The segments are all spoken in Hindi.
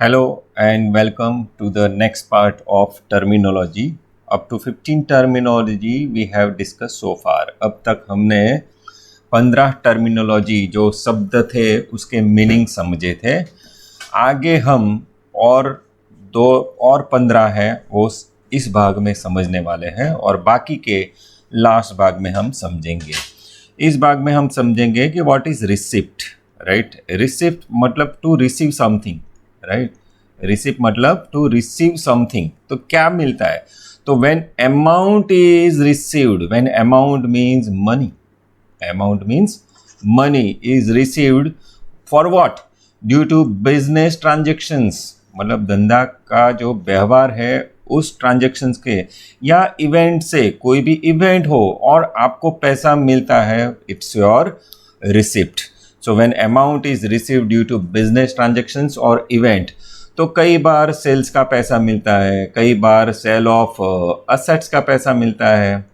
Hello and welcome to the next part of terminology. Up to 15 terminology we have discussed so far. अब तक हमने 15 टर्मिनोलॉजी जो शब्द थे उसके मीनिंग समझे थे. आगे हम और दो और 15 हैं वो इस भाग में समझने वाले हैं और बाकी के लास्ट भाग में हम समझेंगे. इस भाग में हम समझेंगे कि what is receipt. Right, receipt मतलब to receive something. Right, receipt मतलब टू रिसीव समथिंग. तो क्या मिलता है? तो when amount is received, when amount means money, amount means money is received for what? Due to business transactions, मतलब धंधा का जो व्यवहार है उस ट्रांजेक्शन्स के या इवेंट से, कोई भी इवेंट हो और आपको पैसा मिलता है, it's your receipt. So when amount is received due to business transactions और इवेंट, तो कई बार सेल्स का पैसा मिलता है, कई बार सेल ऑफ असेट्स का पैसा मिलता है,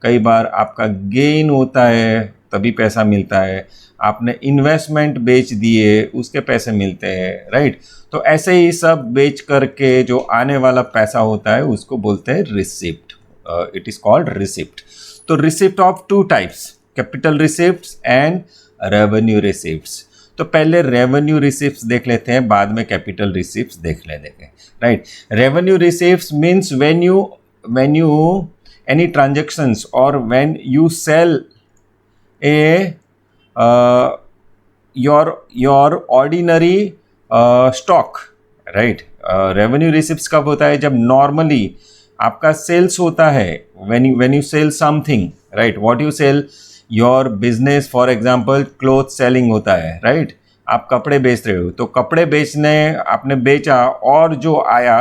कई बार आपका गेन होता है तभी पैसा मिलता है, आपने इन्वेस्टमेंट बेच दिए उसके पैसे मिलते हैं. राइट, तो ऐसे ही सब बेच करके जो आने वाला पैसा होता है उसको बोलते हैं receipt. It is called receipt. तो receipt of two types, capital receipts and revenue receipts. तो पहले रेवेन्यू रिसिप्ट्स देख लेते हैं, बाद में कैपिटल रिसिप्ट्स देख लेंगे. Right, revenue receipts means when you any transactions or when you sell a your ordinary stock. Right, revenue receipts कब होता है? जब नॉर्मली आपका सेल्स होता है, when you sell something. Right, what you sell, your business for example cloth selling होता है. राइट, आप कपड़े बेच रहे हो तो कपड़े बेचने आपने बेचा और जो आया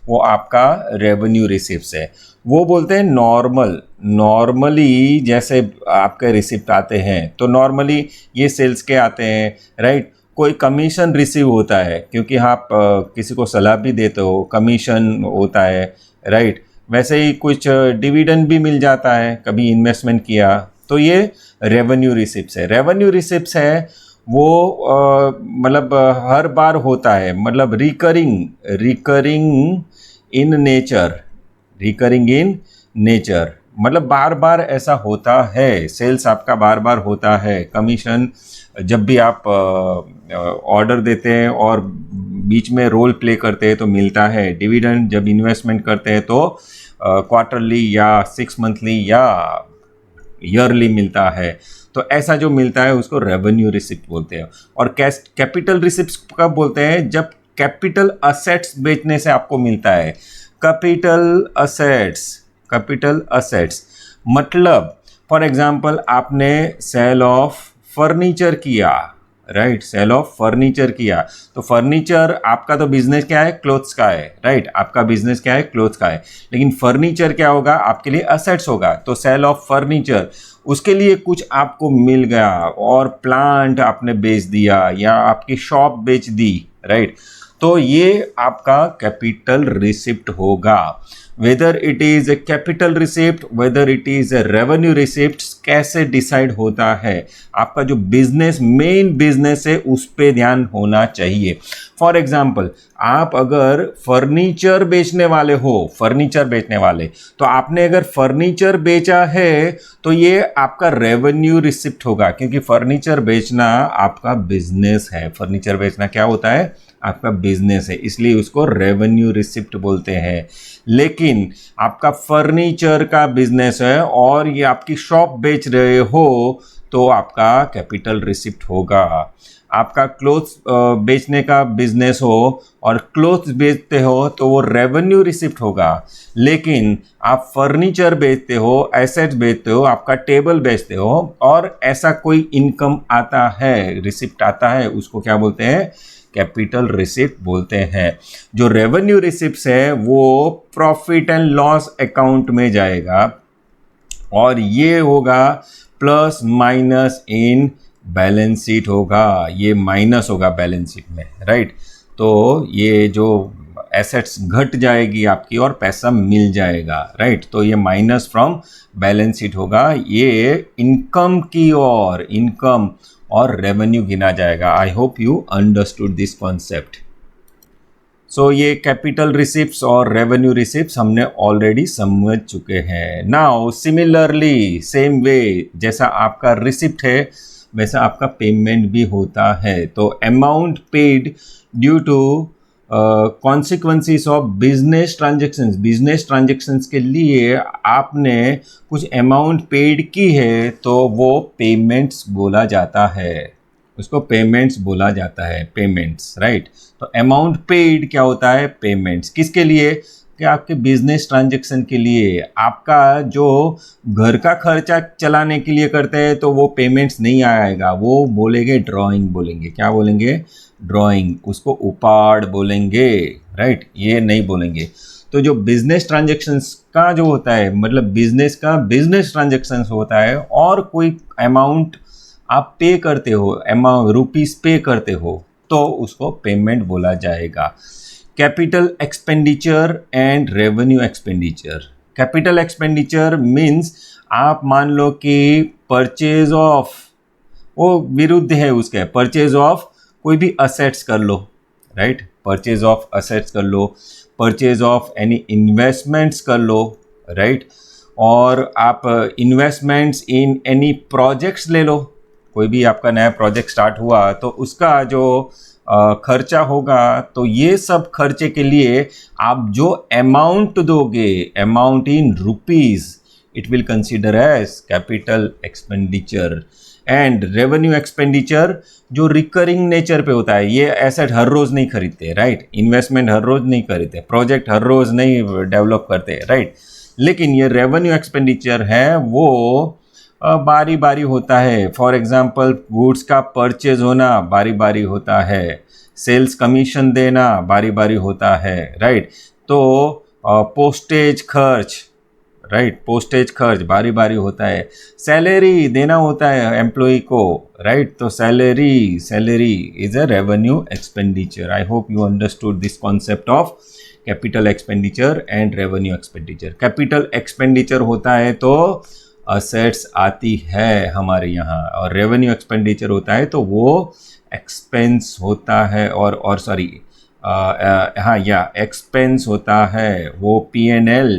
वो आपका रेवेन्यू रिसिप्ट्स है. वो बोलते हैं नॉर्मली जैसे आपके रिसिप्ट आते हैं तो नॉर्मली ये सेल्स के आते हैं. राइट, कोई कमीशन रिसीव होता है क्योंकि आप किसी को सलाह भी देते हो, कमीशन होता है. राइट, वैसे ही कुछ डिविडेंड भी मिल जाता है, कभी इन्वेस्टमेंट किया, तो ये रेवेन्यू रिसिप्ट्स है. रेवेन्यू रिसिप्ट्स है वो मतलब हर बार होता है, मतलब रिकरिंग इन नेचर, मतलब बार बार ऐसा होता है. सेल्स आपका बार बार होता है, कमीशन जब भी आप ऑर्डर देते हैं और बीच में रोल प्ले करते हैं तो मिलता है. डिविडेंड जब इन्वेस्टमेंट करते हैं तो क्वार्टरली या 6 मंथली या ईयरली मिलता है. तो ऐसा जो मिलता है उसको रेवेन्यू रिसिप्ट बोलते हैं. और कैपिटल रिसिप्ट्स कब बोलते हैं? जब कैपिटल असेट्स बेचने से आपको मिलता है. कैपिटल असेट्स मतलब फॉर एग्जांपल आपने सेल ऑफ फर्नीचर किया. राइट, सेल ऑफ फर्नीचर किया तो फर्नीचर आपका तो बिजनेस क्या है? क्लोथ्स का है. राइट, आपका बिजनेस क्या है? क्लोथ्स का है. लेकिन फर्नीचर क्या होगा? आपके लिए असेट्स होगा. तो सेल ऑफ फर्नीचर, उसके लिए कुछ आपको मिल गया और प्लांट आपने बेच दिया या आपकी शॉप बेच दी. राइट, तो ये आपका कैपिटल रिसिप्ट होगा. Whether it is A capital receipt, whether it is a revenue receipt, कैसे डिसाइड होता है? आपका जो बिजनेस, मेन बिजनेस है उस पे ध्यान होना चाहिए. फॉर एग्जाम्पल, आप अगर फर्नीचर बेचने वाले, तो आपने अगर फर्नीचर बेचा है तो ये आपका रेवेन्यू रिसिप्ट होगा क्योंकि फर्नीचर बेचना आपका बिजनेस है. फर्नीचर बेचना क्या होता है? आपका बिजनेस है, इसलिए उसको रेवेन्यू रिसिप्ट बोलते हैं. लेकिन आपका फर्नीचर का बिजनेस है और ये आपकी शॉप बेच रहे हो तो आपका कैपिटल रिसिप्ट होगा. आपका क्लोथ्स बेचने का बिजनेस हो और क्लोथ्स बेचते हो तो वो रेवेन्यू रिसिप्ट होगा. लेकिन आप फर्नीचर बेचते हो, एसेट्स बेचते हो, आपका टेबल बेचते हो और ऐसा कोई इनकम आता है, रिसिप्ट आता है, उसको क्या बोलते हैं? कैपिटल रिसिप्ट बोलते हैं. जो रेवेन्यू रिसिप्ट्स है वो प्रॉफिट एंड लॉस अकाउंट में जाएगा और ये होगा plus minus in balance sheet होगा. ये माइनस होगा बैलेंस शीट में. राइट, तो ये जो एसेट्स घट जाएगी आपकी और पैसा मिल जाएगा. राइट, तो ये माइनस फ्रॉम बैलेंस शीट होगा. ये इनकम की और रेवेन्यू गिना जाएगा. I hope you understood this concept. So ये कैपिटल रिसिप्ट्स और रेवेन्यू रिसिप्ट्स हमने ऑलरेडी समझ चुके हैं। नाउ सिमिलरली सेम वे जैसा आपका रिसिप्ट है वैसा आपका पेमेंट भी होता है। तो amount paid due to consequences of business transactions के लिए आपने कुछ अमाउंट पेड की है तो वो पेमेंट्स बोला जाता है, उसको पेमेंट्स बोला जाता है, पेमेंट्स, राइट। तो अमाउंट पेड क्या होता है? पेमेंट्स। किसके लिए? कि आपके बिजनेस ट्रांजेक्शन के लिए, आपका जो घर का खर्चा चलाने के लिए करते हैं तो वो पेमेंट्स नहीं आएगा, वो बोलेंगे ड्राइंग, बोलेंगे क्या बोलेंगे? ड्राइंग, उसको उपाड़ बोलेंगे, राइट, ये नहीं बोलेंगे। तो जो बिजनेस ट्रांजेक्शन्स का जो होता है, मतलब बिजनेस का बिजनेस ट्रांजेक्शन्स होता है और कोई अमाउंट आप पे करते हो, अमाउंट रुपीस पे करते हो तो उसको पेमेंट बोला जाएगा। Capital expenditure and revenue expenditure. Capital expenditure means आप मान लो कि परचेज ऑफ, वो विरुद्ध है उसके, परचेज ऑफ कोई भी असेट्स कर लो, राइट, परचेज ऑफ असेट्स कर लो, परचेज ऑफ एनी इन्वेस्टमेंट्स कर लो, राइट, और आप इन्वेस्टमेंट्स इन एनी प्रोजेक्ट्स ले लो, कोई भी आपका नया प्रोजेक्ट स्टार्ट हुआ तो उसका जो खर्चा होगा, तो ये सब खर्चे के लिए आप जो अमाउंट दोगे, amount in rupees, it will consider as capital expenditure. And revenue expenditure जो रिकरिंग नेचर पे होता है, ये एसेट हर रोज नहीं खरीदते, राइट, इन्वेस्टमेंट हर रोज नहीं खरीदते, प्रोजेक्ट हर रोज नहीं डेवलप करते, राइट, लेकिन ये रेवेन्यू एक्सपेंडिचर है वो बारी बारी होता है। फॉर एग्जांपल गुड्स का परचेज होना बारी बारी होता है, सेल्स कमीशन देना बारी बारी होता है, राइट, तो पोस्टेज खर्च, राइट, पोस्टेज खर्च बारी बारी होता है, सैलरी देना होता है एम्प्लॉय को, राइट, तो salary is a revenue expenditure. I hope you understood this concept of capital expenditure and revenue expenditure. Capital expenditure होता है तो असेट्स आती है हमारे यहाँ, और रेवेन्यू एक्सपेंडिचर होता है तो वो एक्सपेंस होता है, और सॉरी हाँ या एक्सपेंस होता है, वो P&L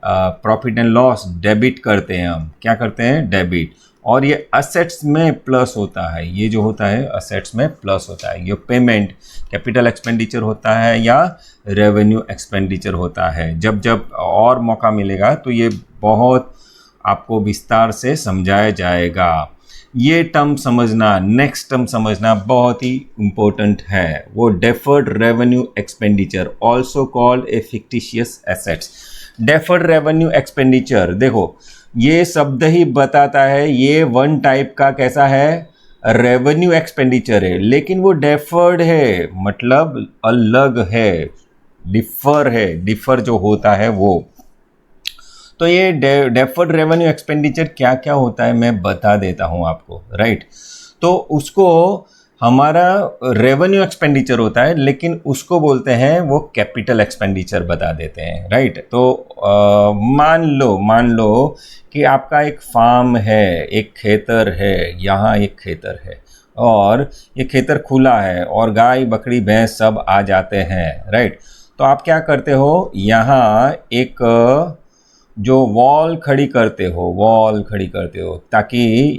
profit and loss debit करते हैं हम, क्या करते हैं? डेबिट, और ये असेट्स में प्लस होता है, ये जो होता है असेट्स में प्लस होता है, ये पेमेंट कैपिटल एक्सपेंडिचर होता है या रेवेन्यू एक्सपेंडिचर होता है। जब जब और मौका मिलेगा तो ये बहुत आपको विस्तार से समझाया जाएगा। ये टर्म समझना, नेक्स्ट टर्म समझना बहुत ही इम्पोर्टेंट है, वो deferred revenue expenditure, also called a fictitious assets. Deferred revenue expenditure, देखो ये शब्द ही बताता है ये वन टाइप का कैसा है? रेवेन्यू एक्सपेंडिचर है, लेकिन वो डेफर्ड है, मतलब अलग है, डिफर है, डिफर जो होता है वो। तो ये डेफर्ड रेवेन्यू एक्सपेंडिचर क्या क्या होता है मैं बता देता हूँ आपको, राइट। तो उसको हमारा रेवेन्यू एक्सपेंडिचर होता है, लेकिन उसको बोलते हैं वो कैपिटल एक्सपेंडिचर बता देते हैं, राइट। तो मान लो कि आपका एक फार्म है, एक खेतर है, यहाँ एक खेतर है और ये खेतर खुला है और गाय बकरी भैंस सब आ जाते हैं, राइट। तो आप क्या करते हो, यहाँ एक जो वॉल खड़ी करते हो ताकि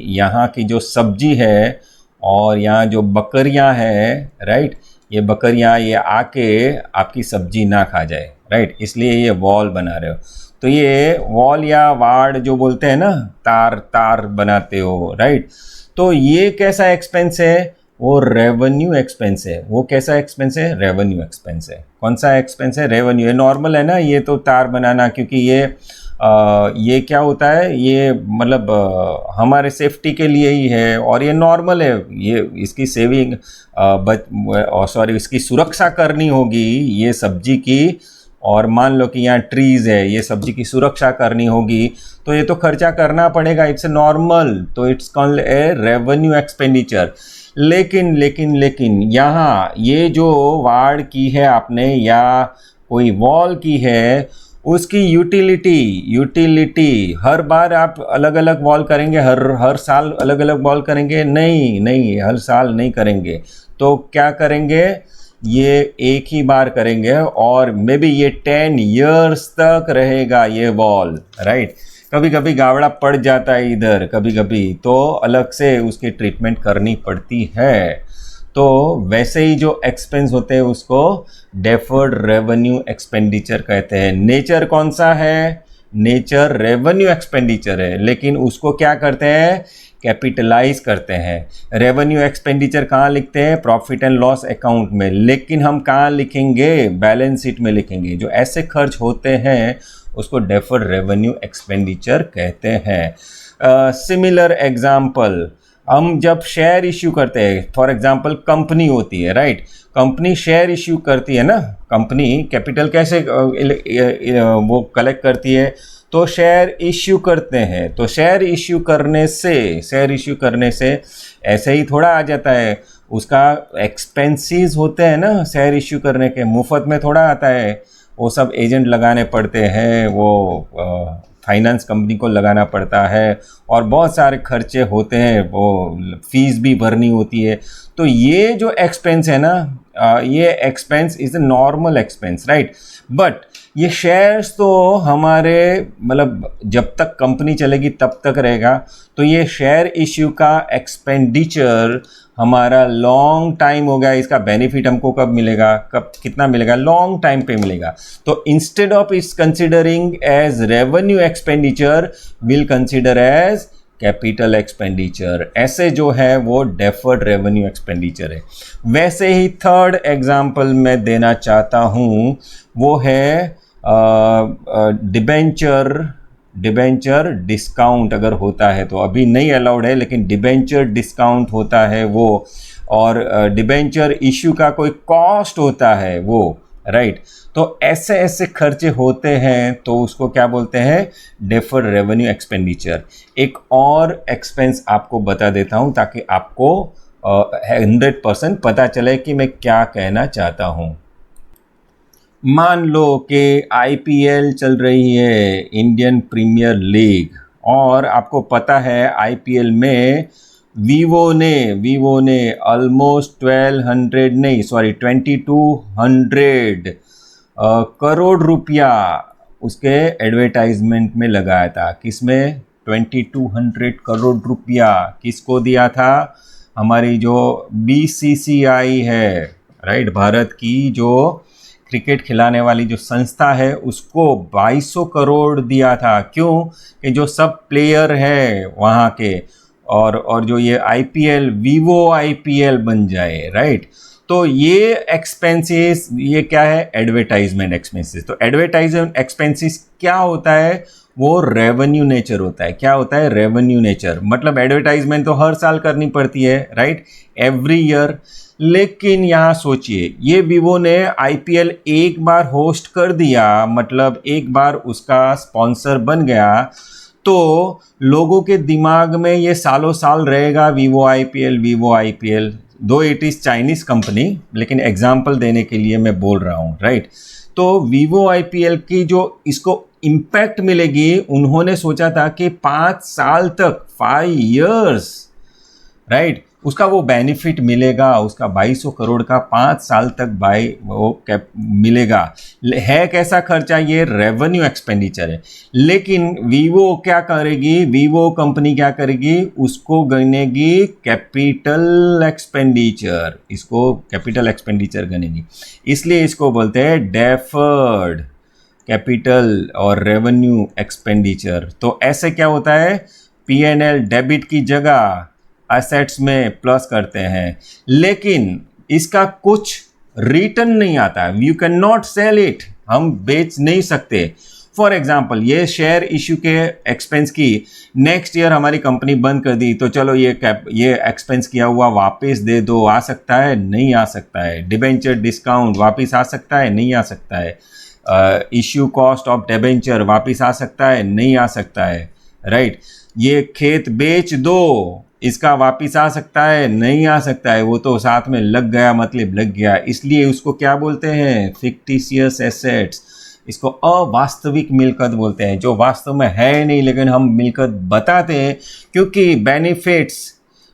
यहाँ की जो सब्जी है और यहाँ जो बकरियाँ हैं, राइट, ये बकरियाँ ये आके आपकी सब्जी ना खा जाए, राइट, इसलिए ये वॉल बना रहे हो। तो ये वॉल या वाड़ जो बोलते हैं ना, तार बनाते हो, राइट। तो ये कैसा एक्सपेंस है? वो रेवेन्यू एक्सपेंस है। वो कैसा एक्सपेंस है? रेवेन्यू एक्सपेंस है। कौन सा एक्सपेंस है? रेवेन्यू। ये नॉर्मल है ना, ये तो तार बनाना, क्योंकि ये क्या होता है, ये मतलब हमारे सेफ्टी के लिए ही है और ये नॉर्मल है, ये इसकी सेविंग इसकी सुरक्षा करनी होगी ये सब्जी की, और मान लो कि यहाँ ट्रीज़ है, ये सब्जी की सुरक्षा करनी होगी तो ये तो खर्चा करना पड़ेगा, इट्स नॉर्मल, तो it's called a revenue expenditure. लेकिन यहाँ ये जो वाड़ की है आपने या कोई वॉल की है, उसकी यूटिलिटी हर बार आप अलग अलग वॉल करेंगे, हर साल अलग अलग वॉल करेंगे? नहीं, हर साल नहीं करेंगे। तो क्या करेंगे, ये एक ही बार करेंगे और मे बी ये 10 years तक रहेगा ये वॉल, राइट। कभी कभी गावड़ा पड़ जाता है इधर, कभी कभी तो अलग से उसकी ट्रीटमेंट करनी पड़ती है। तो वैसे ही जो एक्सपेंस होते हैं उसको डेफर्ड रेवेन्यू एक्सपेंडिचर कहते हैं। नेचर कौन सा है? नेचर रेवेन्यू एक्सपेंडिचर है, लेकिन उसको क्या करते हैं? कैपिटलाइज करते हैं। रेवेन्यू एक्सपेंडिचर कहाँ लिखते हैं? प्रॉफिट एंड लॉस अकाउंट में, लेकिन हम कहाँ लिखेंगे? बैलेंस शीट में लिखेंगे। जो ऐसे खर्च होते हैं उसको डेफर्ड रेवेन्यू एक्सपेंडिचर कहते हैं। सिमिलर एग्जाम्पल, हम जब शेयर इश्यू करते हैं, फॉर एग्जांपल कंपनी होती है, राइट। कंपनी शेयर इश्यू करती है ना, कंपनी कैपिटल कैसे वो कलेक्ट करती है? तो शेयर इश्यू करते हैं। तो शेयर इश्यू करने से ऐसे ही थोड़ा आ जाता है, उसका एक्सपेंसेस होते हैं ना शेयर इश्यू करने के, मुफ्त में थोड़ा आता है। वो सब एजेंट लगाने पड़ते हैं, वो फाइनेंस कंपनी को लगाना पड़ता है और बहुत सारे खर्चे होते हैं, वो फीस भी भरनी होती है। तो ये जो एक्सपेंस है ना, ये expense is a normal expense, right. But ये शेयर्स तो हमारे मतलब जब तक कंपनी चलेगी तब तक रहेगा। तो ये शेयर इश्यू का एक्सपेंडिचर हमारा लॉन्ग टाइम हो गया। इसका बेनिफिट हमको कब मिलेगा? कब कितना मिलेगा? लॉन्ग टाइम पे मिलेगा। तो इंस्टेड ऑफ इस considering as revenue expenditure, will consider as capital expenditure. ऐसे जो है वो डेफर्ड रेवेन्यू एक्सपेंडिचर है। वैसे ही थर्ड एग्जाम्पल मैं देना चाहता हूँ, वो है डिबेंचर डिस्काउंट अगर होता है तो, अभी नहीं अलाउड है, लेकिन डिबेंचर डिस्काउंट होता है वो, और डिबेंचर इश्यू का कोई कॉस्ट होता है वो, राइट। तो ऐसे ऐसे खर्चे होते हैं तो उसको क्या बोलते हैं? Deferred revenue expenditure. एक और एक्सपेंस आपको बता देता हूं ताकि आपको 100% पता चले कि मैं क्या कहना चाहता हूं। मान लो कि आईपीएल चल रही है, इंडियन प्रीमियर लीग, और आपको पता है आईपीएल में वीवो ने ऑलमोस्ट 2200 करोड़ रुपया उसके एडवर्टाइजमेंट में लगाया था। किसमें? 2200 करोड़ रुपया किसको दिया था? हमारी जो बीसीसीआई है, राइट, भारत की जो क्रिकेट खिलाने वाली जो संस्था है, उसको 2200 करोड़ दिया था। क्यों? कि जो सब प्लेयर है वहाँ के, और जो ये आईपीएल, वीवो आईपीएल बन जाए, राइट। तो ये एक्सपेंसेस, ये क्या है? Advertisement expenses. तो एडवर्टाइजमेंट एक्सपेंसेस क्या होता है? वो रेवेन्यू नेचर होता है। क्या होता है? Revenue nature. मतलब एडवर्टाइजमेंट तो हर साल करनी पड़ती है, राइट, एवरी ईयर। लेकिन यहाँ सोचिए, ये वीवो ने आईपीएल एक बार होस्ट कर दिया, मतलब एक बार उसका स्पॉन्सर बन गया, तो लोगों के दिमाग में ये सालों साल रहेगा वीवो आईपीएल। दो इट इज़ चाइनीज़ कंपनी, लेकिन एग्जाम्पल देने के लिए मैं बोल रहा हूँ, राइट। तो वीवो आईपीएल की जो इसको इम्पैक्ट मिलेगी, उन्होंने सोचा था कि 5 साल तक, 5 years, राइट, उसका वो बेनिफिट मिलेगा, उसका 2200 करोड़ का 5 साल तक मिलेगा। है कैसा खर्चा? ये रेवेन्यू एक्सपेंडिचर है। लेकिन वीवो क्या करेगी? वीवो कंपनी क्या करेगी? उसको गनेगी कैपिटल एक्सपेंडिचर। इसको कैपिटल एक्सपेंडिचर गनेगी, इसलिए इसको बोलते हैं डेफर्ड कैपिटल और रेवेन्यू एक्सपेंडिचर। तो ऐसे क्या होता है? पीएनएल डेबिट की जगह एसेट्स में प्लस करते हैं, लेकिन इसका कुछ रिटर्न नहीं आता है। You can not sell it, हम बेच नहीं सकते। फॉर एग्जाम्पल, ये शेयर इश्यू के एक्सपेंस की नेक्स्ट ईयर हमारी कंपनी बंद कर दी, तो चलो ये एक्सपेंस किया हुआ वापस दे दो, आ सकता है? नहीं आ सकता है। डिबेंचर डिस्काउंट वापस आ सकता है? नहीं आ सकता है। इश्यू कॉस्ट ऑफ डिबेंचर वापस आ सकता है? नहीं आ सकता है, राइट। ये खेत बेच दो, इसका वापस आ सकता है? नहीं आ सकता है। वो तो साथ में लग गया, मतलब लग गया। इसलिए उसको क्या बोलते हैं? Fictitious assets. इसको अवास्तविक मिल्कत बोलते हैं, जो वास्तव में है नहीं, लेकिन हम मिल्कत बताते हैं क्योंकि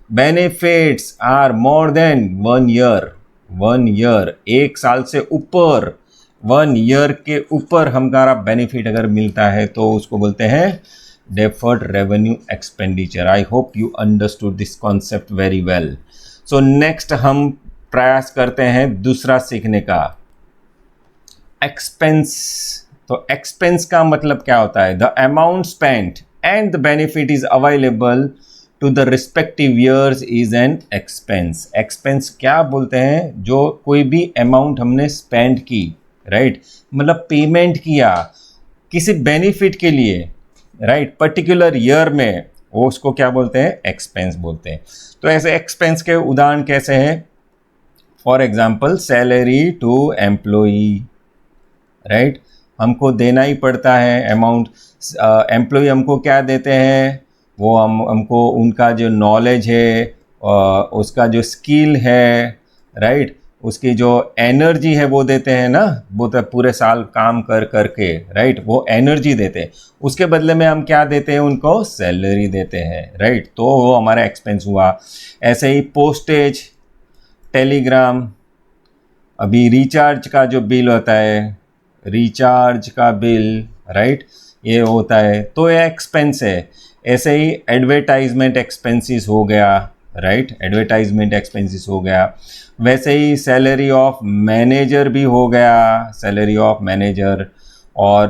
benefits are more than 1 year, 1 year, 1 साल से ऊपर, 1 ईयर के ऊपर हमारा बेनिफिट अगर मिलता है तो उसको बोलते हैं deferred revenue expenditure. I hope you understood this concept very well. So next हम प्रयास करते हैं दूसरा सीखने का, एक्सपेंस। तो एक्सपेंस का मतलब क्या होता है? The amount spent and the benefit is available to the respective years is an expense. Expense क्या बोलते हैं? जो कोई भी अमाउंट हमने स्पेंड की, राइट, मतलब पेमेंट किया किसी बेनिफिट के लिए, राइट, पर्टिकुलर ईयर में, वो उसको क्या बोलते हैं? एक्सपेंस बोलते हैं। तो ऐसे एक्सपेंस के उदाहरण कैसे हैं? For example salary to employee, right, हमको देना ही पड़ता है अमाउंट। एम्प्लॉय हमको क्या देते हैं? वो हमको उनका जो नॉलेज है, उसका जो स्किल है, राइट, उसकी जो एनर्जी है वो देते हैं ना, वो तो पूरे साल काम कर करके, राइट, वो एनर्जी देते हैं। उसके बदले में हम क्या देते हैं? उनको सैलरी देते हैं, राइट, तो वो हमारा एक्सपेंस हुआ। ऐसे ही पोस्टेज, टेलीग्राम, अभी रिचार्ज का जो बिल होता है, रिचार्ज का बिल, राइट, ये होता है, तो ये एक्सपेंस है। ऐसे ही एडवर्टाइजमेंट एक्सपेंसेस हो गया, राइट, एडवर्टाइजमेंट एक्सपेंसेस हो गया। वैसे ही सैलरी ऑफ मैनेजर भी हो गया, सैलरी ऑफ मैनेजर, और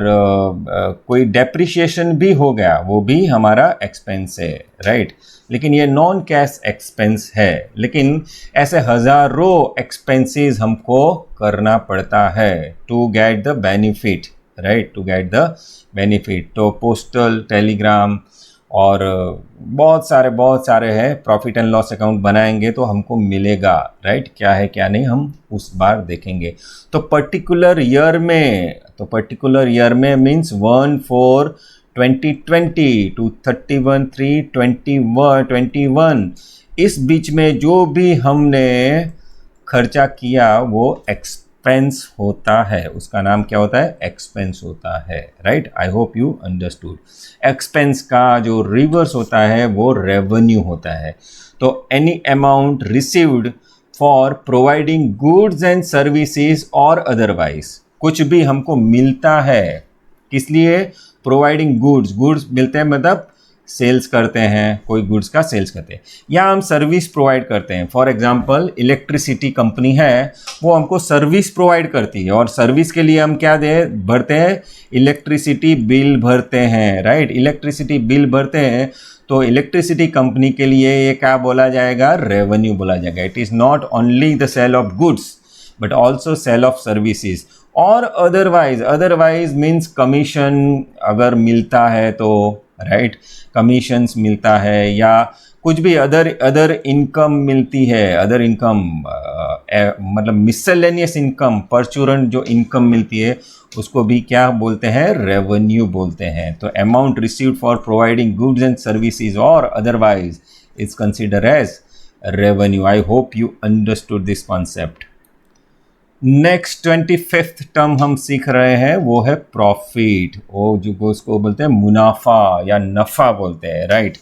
कोई डेप्रिशिएशन भी हो गया, वो भी हमारा एक्सपेंस है, राइट। लेकिन ये नॉन कैश एक्सपेंस है। लेकिन ऐसे हज़ारों एक्सपेंसेस हमको करना पड़ता है to get the benefit, right, to get the benefit. तो पोस्टल, टेलीग्राम और बहुत सारे हैं। प्रॉफिट एंड लॉस अकाउंट बनाएंगे तो हमको मिलेगा, राइट, क्या है क्या नहीं हम उस बार देखेंगे। तो पर्टिकुलर ईयर में मीन्स 1/4/2020 टू 31/3/2021, इस बीच में जो भी हमने खर्चा किया वो एक्सपेंस होता है। उसका नाम क्या होता है? एक्सपेंस होता है, right. I hope you understood. Expense का जो रिवर्स होता है वो रेवेन्यू होता है। तो any amount received for providing goods and services और अदरवाइज, कुछ भी हमको मिलता है, किस लिए? प्रोवाइडिंग गुड्स मिलते हैं मतलब सेल्स करते हैं, कोई गुड्स का सेल्स करते हैं, या हम सर्विस प्रोवाइड करते हैं। फॉर एग्जांपल इलेक्ट्रिसिटी कंपनी है, वो हमको सर्विस प्रोवाइड करती है, और सर्विस के लिए हम क्या भरते हैं? इलेक्ट्रिसिटी बिल भरते हैं, राइट, इलेक्ट्रिसिटी बिल भरते हैं। तो इलेक्ट्रिसिटी कंपनी के लिए ये क्या बोला जाएगा? रेवेन्यू बोला जाएगा। It is not only the sale of goods but also sale of services. और अदरवाइज मीन्स कमीशन अगर मिलता है तो, राइट, कमीशंस मिलता है, या कुछ भी अदर इनकम मिलती है, अदर इनकम मतलब मिसलेनियस इनकम, परचूरन जो इनकम मिलती है उसको भी क्या बोलते हैं? रेवेन्यू बोलते हैं। तो amount received for providing goods and services और otherwise is consider as revenue. I hope you understood this concept. Next 25th term हम सीख रहे हैं वो है प्रॉफिट। वो जो उसको बोलते हैं मुनाफा या नफ़ा बोलते हैं, राइट।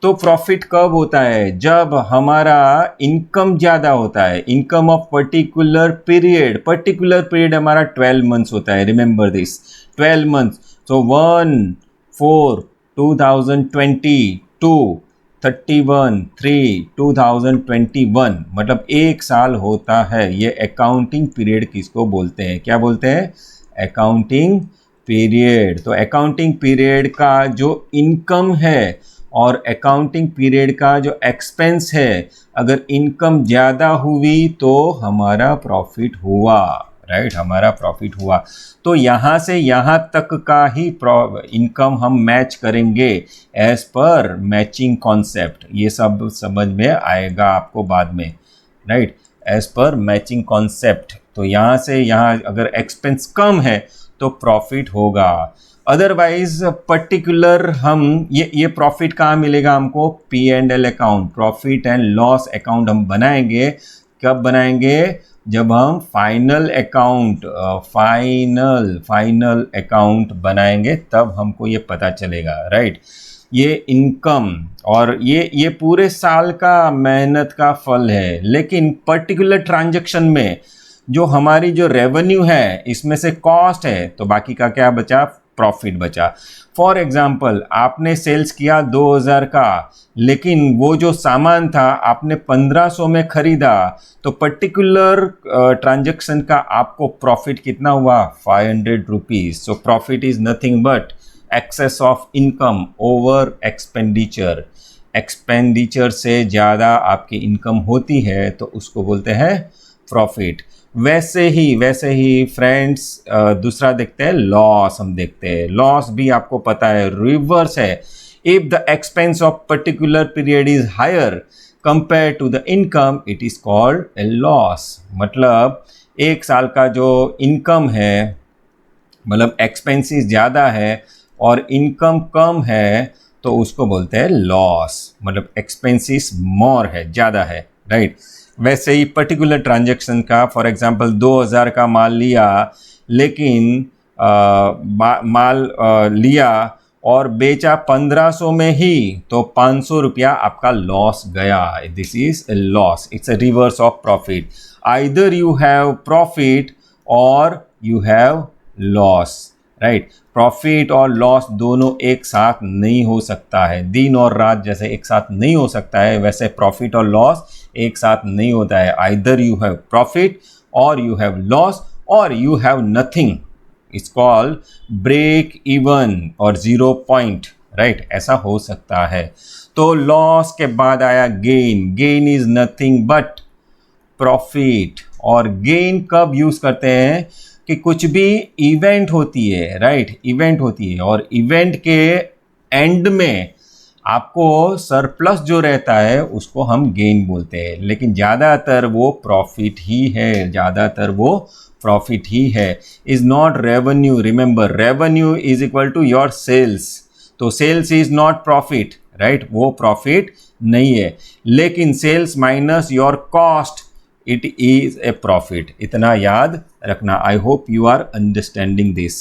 तो प्रॉफिट कब होता है? जब हमारा इनकम ज़्यादा होता है, इनकम ऑफ पर्टिकुलर पीरियड हमारा 12 मंथ्स होता है। Remember this, 12 months. तो 1/4/2020 टू 31/3/2021 मतलब 1 साल होता है। ये अकाउंटिंग पीरियड किसको बोलते हैं? क्या बोलते हैं? Accounting period. तो अकाउंटिंग पीरियड का जो इनकम है और अकाउंटिंग पीरियड का जो एक्सपेंस है, अगर इनकम ज़्यादा हुई तो हमारा प्रॉफिट हुआ, राइट, हमारा प्रॉफिट हुआ। तो यहाँ से यहाँ तक का ही इनकम हम मैच करेंगे एज पर मैचिंग कॉन्सेप्ट। ये सब समझ में आएगा आपको बाद में, right, as per matching concept. तो यहाँ से यहाँ अगर एक्सपेंस कम है तो प्रॉफिट होगा। अदरवाइज पर्टिकुलर हम ये प्रॉफिट कहाँ मिलेगा हमको? P&L account, profit and loss account हम बनाएंगे। कब बनाएंगे? जब हम फाइनल अकाउंट बनाएंगे तब हमको ये पता चलेगा, राइट। ये इनकम और ये पूरे साल का मेहनत का फल है, लेकिन पर्टिकुलर ट्रांजैक्शन में जो हमारी जो रेवेन्यू है इसमें से कॉस्ट है, तो बाकी का क्या बचा, प्रॉफिट बचा। फॉर एग्जांपल आपने सेल्स किया 2000 का, लेकिन वो जो सामान था आपने 1500 में खरीदा, तो पर्टिकुलर ट्रांजैक्शन का आपको प्रॉफिट कितना हुआ, 500 rupees. So profit is nothing but excess of income over expenditure. Expenditure से ज़्यादा आपकी इनकम होती है तो उसको बोलते हैं प्रॉफिट। वैसे ही फ्रेंड्स दूसरा देखते हैं लॉस। हम देखते हैं लॉस भी आपको पता है रिवर्स है। If the expense of particular period is higher compare to the income it is called a loss. मतलब एक साल का जो इनकम है, मतलब एक्सपेंसेस ज़्यादा है और इनकम कम है, तो उसको बोलते हैं लॉस। मतलब एक्सपेंसेस मोर है, ज़्यादा है, राइट। वैसे ही पर्टिकुलर ट्रांजैक्शन का, फॉर एग्जांपल 2000 का माल लिया, लेकिन माल लिया और बेचा 1500 में ही, तो 500 रुपया आपका लॉस गया। This is a loss, it's a reverse of profit. Either you have profit और you have loss, right. Profit और लॉस दोनों एक साथ नहीं हो सकता है। दिन और रात जैसे एक साथ नहीं हो सकता है, वैसे प्रॉफिट और लॉस एक साथ नहीं होता है। आइदर यू हैव प्रॉफिट और यू हैव लॉस और you have nothing. It's called break even और 0 पॉइंट, राइट। ऐसा हो सकता है। तो लॉस के बाद आया gain. Gain is nothing but profit. और गेन कब यूज करते हैं कि कुछ भी इवेंट होती है, राइट, इवेंट होती है और इवेंट के एंड में आपको सरप्लस जो रहता है उसको हम गेन बोलते हैं, लेकिन ज़्यादातर वो प्रॉफिट ही है, ज़्यादातर वो प्रॉफिट ही है। Is not revenue. Remember, revenue is equal to your sales, तो sales is not profit, right, वो प्रॉफिट नहीं है। लेकिन sales minus your cost it is a profit. इतना याद रखना। I hope you are understanding this.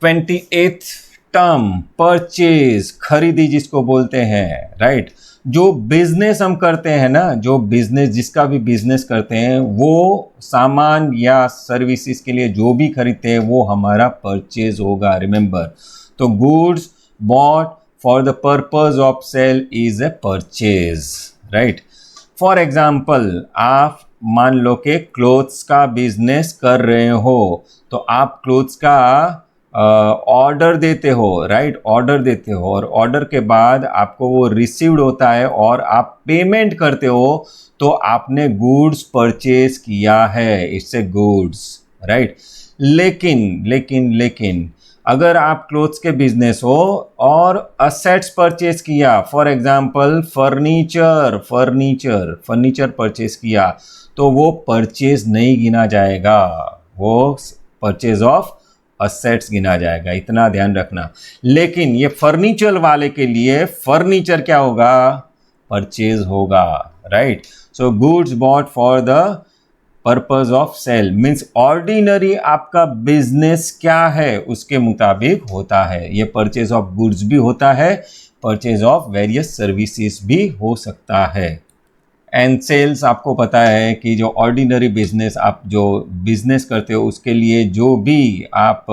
28th term, purchase, खरीदी जिसको बोलते हैं, राइट। जो बिजनेस हम करते हैं ना, जो बिजनेस, जिसका भी बिजनेस करते हैं, वो सामान या सर्विसेज के लिए जो भी खरीदते हैं वो हमारा परचेज होगा। रिमेंबर, तो goods bought for the purpose of sale is a purchase, right. For example आप मान लो कि क्लोथ्स का बिजनेस कर रहे हो, तो आप क्लोथ्स का ऑर्डर देते हो, राइट, ऑर्डर देते हो और ऑर्डर के बाद आपको वो रिसीव्ड होता है और आप पेमेंट करते हो, तो आपने गुड्स परचेज किया है। It's a goods, right. लेकिन अगर आप क्लोथ्स के बिजनेस हो और असेट्स परचेज किया, फॉर एग्जांपल फर्नीचर परचेज किया, तो वो परचेज नहीं गिना जाएगा, वो परचेज ऑफ असेट्स गिना जाएगा। इतना ध्यान रखना। लेकिन ये फर्नीचर वाले के लिए फर्नीचर क्या होगा, परचेज होगा, right. So goods bought for the purpose of sale means ordinary आपका बिजनेस क्या है उसके मुताबिक होता है। ये परचेज ऑफ गुड्स भी होता है, परचेज ऑफ वेरियस सर्विसेज भी हो सकता है। एंड सेल्स, आपको पता है कि जो ऑर्डिनरी बिजनेस, आप जो बिजनेस करते हो उसके लिए जो भी आप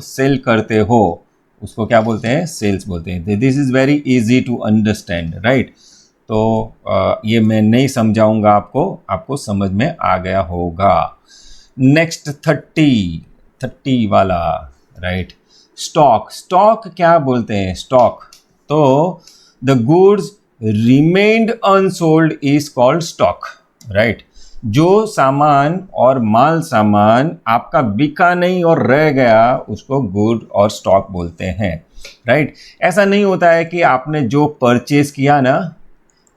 सेल करते हो उसको क्या बोलते हैं, सेल्स बोलते हैं। This is very easy to understand, right. तो ये मैं नहीं समझाऊंगा आपको समझ में आ गया होगा। नेक्स्ट 30 वाला, राइट। स्टॉक क्या बोलते हैं, स्टॉक। तो the goods remained unsold is called stock, right. जो सामान और माल सामान आपका बिका नहीं और रह गया उसको गुड और स्टॉक बोलते हैं, राइट। ऐसा नहीं होता है कि आपने जो परचेज किया ना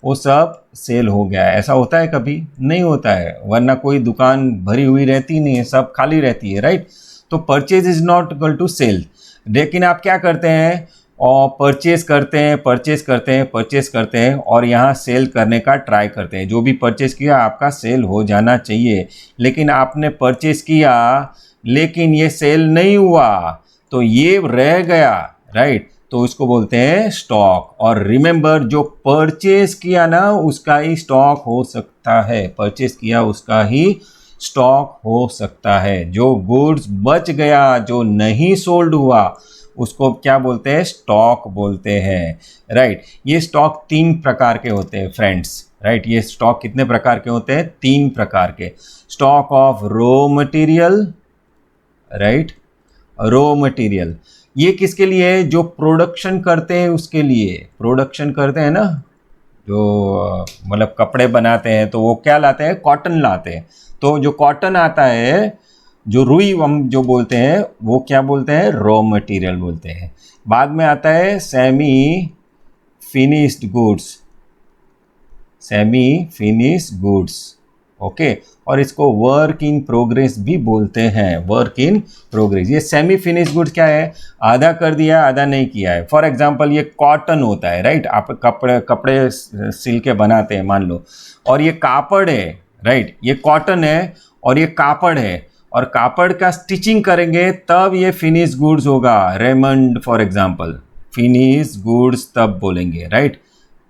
वो सब सेल हो गया है, ऐसा होता है कभी नहीं होता है, वरना कोई दुकान भरी हुई रहती नहीं है, सब खाली रहती है, राइट। तो purchase is not equal to sale. लेकिन आप क्या करते हैं, और परचेज करते हैं और यहाँ सेल करने का ट्राई करते हैं। जो भी परचेज किया आपका सेल हो जाना चाहिए, लेकिन आपने परचेज किया लेकिन ये सेल नहीं हुआ तो ये रह गया, राइट। तो उसको बोलते हैं स्टॉक। और रिमेंबर, जो परचेज किया ना उसका ही स्टॉक हो सकता है, परचेज किया उसका ही स्टॉक हो सकता है। जो गुड्स बच गया, जो नहीं सोल्ड हुआ, उसको क्या बोलते हैं? स्टॉक बोलते हैं, राइट। ये स्टॉक 3 प्रकार के होते हैं फ्रेंड्स, राइट। ये स्टॉक कितने प्रकार के होते हैं? 3 प्रकार के। Stock of raw material, right, raw material ये किसके लिए है? जो प्रोडक्शन करते हैं उसके लिए। प्रोडक्शन करते हैं ना, जो मतलब कपड़े बनाते हैं, तो वो क्या लाते हैं? कॉटन लाते हैं। तो जो कॉटन आता है, जो रुई हम जो बोलते हैं, वो क्या बोलते हैं? रॉ मटेरियल बोलते हैं। बाद में आता है semi finished goods, semi finished goods, okay. और इसको वर्क इन प्रोग्रेस भी बोलते हैं, वर्क इन प्रोग्रेस। ये सेमी फिनिश गुड्स क्या है? आधा कर दिया, आधा नहीं किया है। फॉर एग्जांपल ये कॉटन होता है, राइट। आप कपड़े सिल के बनाते हैं मान लो, और ये कापड़ है, राइट। ये कॉटन है और ये कापड़ है, और कापड़ का स्टिचिंग करेंगे तब ये फिनिश गुड्स होगा। Raymond for example, finish goods तब बोलेंगे, राइट।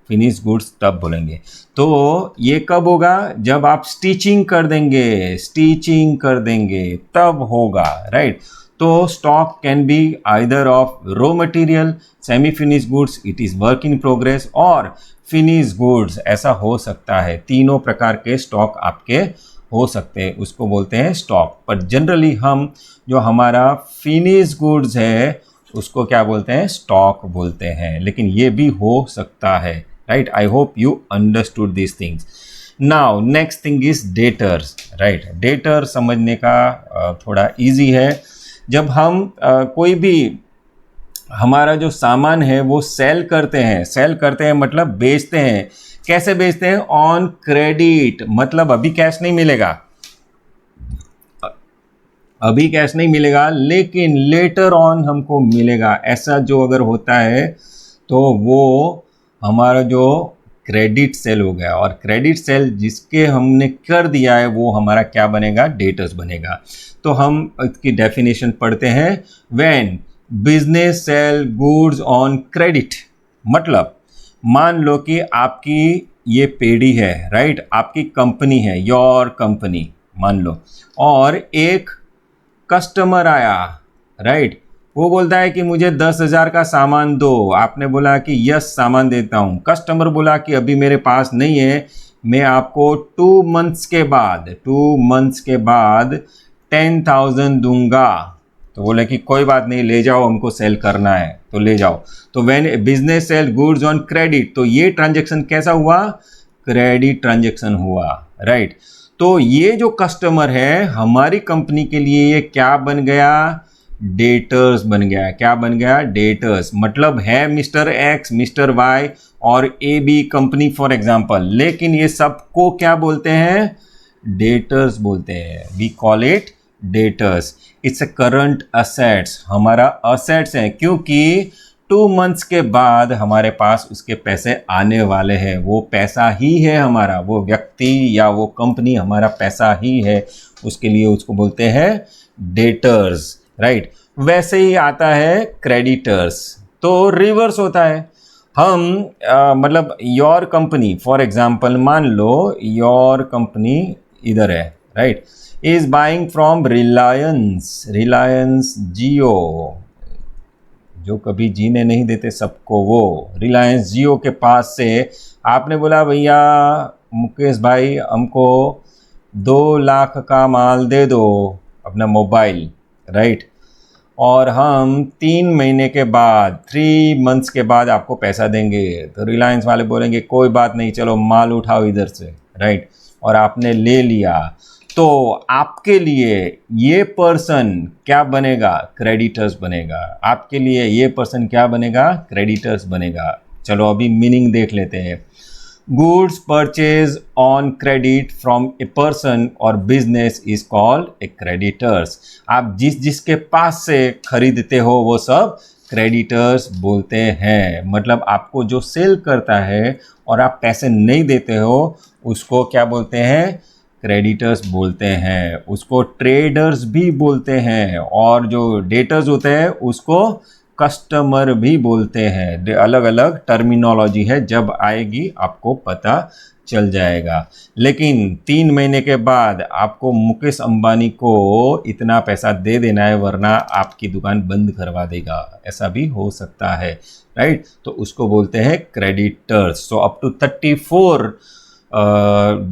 फिनिश गुड्स तब बोलेंगे। तो ये कब होगा? जब आप स्टिचिंग कर देंगे, स्टिचिंग कर देंगे तब होगा, राइट। तो stock can be either of raw material, semi finish goods, it is work in progress, और फिनिश गुड्स, ऐसा हो सकता है। तीनों प्रकार के स्टॉक आपके हो सकते हैं, उसको बोलते हैं स्टॉक। पर जनरली हम जो हमारा फिनिश गुड्स है उसको क्या बोलते हैं? स्टॉक बोलते हैं। लेकिन ये भी हो सकता है, right? I hope you understood these things. Now next thing is debtors, right? Debtor समझने का थोड़ा easy है। जब हम कोई भी हमारा जो सामान है वो सेल करते हैं, सेल करते हैं मतलब बेचते हैं। कैसे बेचते हैं? ऑन क्रेडिट, मतलब अभी कैश नहीं मिलेगा, अभी कैश नहीं मिलेगा, लेकिन लेटर ऑन हमको मिलेगा। ऐसा जो अगर होता है तो वो हमारा जो क्रेडिट सेल हो गया। और क्रेडिट सेल जिसके हमने कर दिया है वो हमारा क्या बनेगा? डेटर्स बनेगा। तो हम इसकी डेफिनेशन पढ़ते हैं। When business sell goods on credit, मतलब मान लो कि आपकी ये पेड़ी है, राइट, आपकी कंपनी है, योर कंपनी मान लो, और एक कस्टमर आया, राइट, वो बोलता है कि मुझे 10,000 का सामान दो। आपने बोला कि यस सामान देता हूँ। कस्टमर बोला कि अभी मेरे पास नहीं है, मैं आपको 2 मंथ्स के बाद 10,000 दूंगा। तो बोले कि कोई बात नहीं, ले जाओ, हमको सेल करना है तो ले जाओ। तो when business sell goods on credit, तो ये ट्रांजेक्शन कैसा हुआ? क्रेडिट ट्रांजेक्शन हुआ, राइट। तो ये जो कस्टमर है हमारी कंपनी के लिए ये क्या बन गया? डेटर्स बन गया। क्या बन गया? डेटर्स। मतलब है मिस्टर एक्स, मिस्टर वाई और A B company for example, लेकिन ये सबको क्या बोलते हैं? डेटर्स बोलते हैं। We call it debtors. It's a current assets, हमारा असेट्स है, क्योंकि 2 मंथ्स के बाद हमारे पास उसके पैसे आने वाले हैं। वो पैसा ही है हमारा, वो व्यक्ति या वो कंपनी हमारा पैसा ही है, उसके लिए उसको बोलते हैं डेटर्स, राइट। वैसे ही आता है क्रेडिटर्स, तो रिवर्स होता है। हम मतलब योर कंपनी फॉर एग्जांपल, मान लो योर कंपनी इधर है, right, is buying from Reliance Jio, जो कभी जीने नहीं देते सबको, वो रिलायंस जियो के पास से आपने बोला भैया मुकेश भाई हमको 2 लाख का माल दे दो, अपना मोबाइल, राइट, और हम 3 महीने के बाद 3 मंथ्स के बाद आपको पैसा देंगे। तो रिलायंस वाले बोलेंगे कोई बात नहीं, चलो माल उठाओ इधर से, राइट, और आपने ले लिया। तो आपके लिए ये पर्सन क्या बनेगा? क्रेडिटर्स बनेगा। आपके लिए ये पर्सन क्या बनेगा? क्रेडिटर्स बनेगा। चलो अभी मीनिंग देख लेते हैं। Goods purchase on credit from a person or business is called a creditors. आप जिसके पास से खरीदते हो वो सब क्रेडिटर्स बोलते हैं। मतलब आपको जो सेल करता है और आप पैसे नहीं देते हो उसको क्या बोलते हैं? क्रेडिटर्स बोलते हैं। उसको ट्रेडर्स भी बोलते हैं, और जो डेटर्स होते हैं उसको कस्टमर भी बोलते हैं। अलग अलग टर्मिनोलॉजी है, जब आएगी आपको पता चल जाएगा। लेकिन 3 महीने के बाद आपको मुकेश अंबानी को इतना पैसा दे देना है, वरना आपकी दुकान बंद करवा देगा, ऐसा भी हो सकता है, राइट। तो उसको बोलते हैं creditors. So up to 34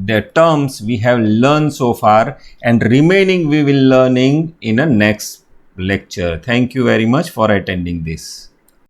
the terms we have learned so far, and remaining we will learning in a next lecture. Thank you very much for attending this.